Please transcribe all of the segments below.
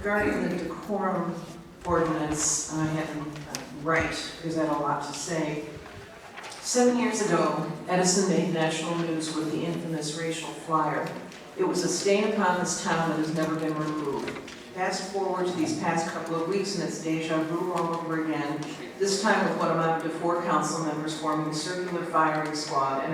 regarding the Decorum ordinance, I had to write because I had a lot to say. 7 years ago, Edison made national news with the infamous racial flyer. It was a stain upon this town that has never been removed. Fast forward to these past couple of weeks and it's deja vu all over again, this time with what amounted to 4 council members forming a circular firing squad and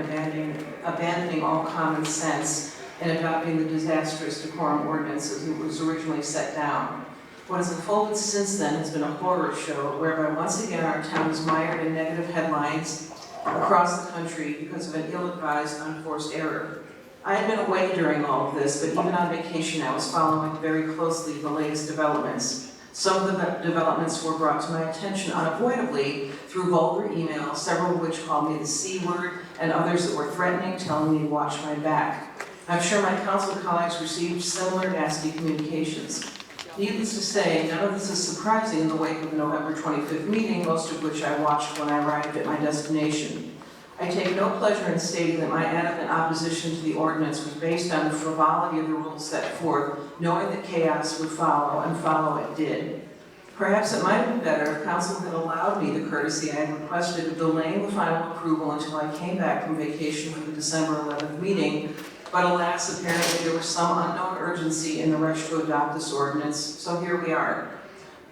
abandoning all common sense and adopting the disastrous Decorum ordinance as it was originally set down. What has unfolded since then has been a horror show whereby once again our town is mired in negative headlines across the country because of an ill-advised, unforced error. I had been away during all of this, but even on vacation I was following very closely the latest developments. Some of the developments were brought to my attention unavoidably through vulgar emails, several of which called me the C word, and others that were threatening, telling me to watch my back. I'm sure my council colleagues received similar nasty communications. Needless to say, none of this is surprising in the wake of the November 25th meeting, most of which I watched when I arrived at my destination. I take no pleasure in stating that my adamant opposition to the ordinance was based on the frivolity of the rules set forth, knowing that chaos would follow, and follow it did. Perhaps it might have been better if council had allowed me the courtesy I had requested of delaying the final approval until I came back from vacation for the December 11th meeting, but alas, apparently there was some unknown urgency in the rush to adopt this ordinance, so here we are.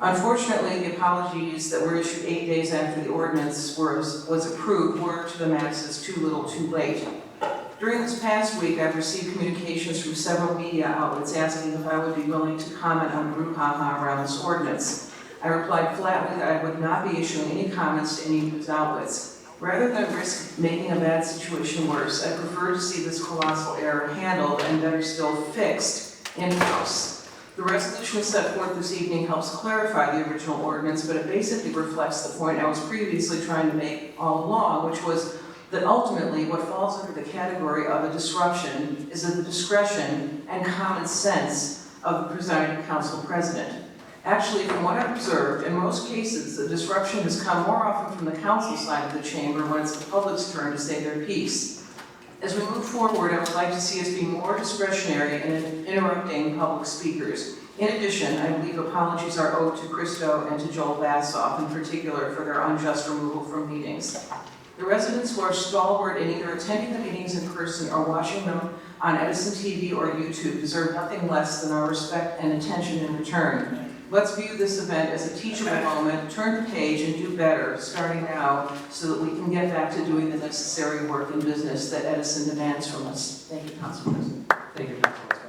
Unfortunately, the apologies that were issued 8 days after the ordinance was approved were, to the masses, too little too late. During this past week, I've received communications from several media outlets asking if I would be willing to comment on brouhaha around this ordinance. I replied flatly that I would not be issuing any comments to any news outlets. Rather than risk making a bad situation worse, I prefer to see this colossal error handled and better still fixed in-house. The resolution set forth this evening helps clarify the original ordinance, but it basically reflects the point I was previously trying to make all along, which was that ultimately what falls under the category of a disruption is at the discretion and common sense of the presiding council president. Actually, from what I've observed, in most cases, the disruption has come more often from the council side of the chamber when it's the public's turn to say their piece. As we move forward, I would like to see us be more discretionary in interrupting public speakers. In addition, I believe apologies are owed to Christo and to Joel Bassoff in particular for their unjust removal from meetings. The residents who are stalwart in either attending the meetings in person or watching them on Edison TV or YouTube deserve nothing less than our respect and attention in return. Let's view this event as a teachable moment, turn the page and do better, starting now, so that we can get back to doing the necessary work and business that Edison demands from us. Thank you, Council President. Thank you, Councilwoman.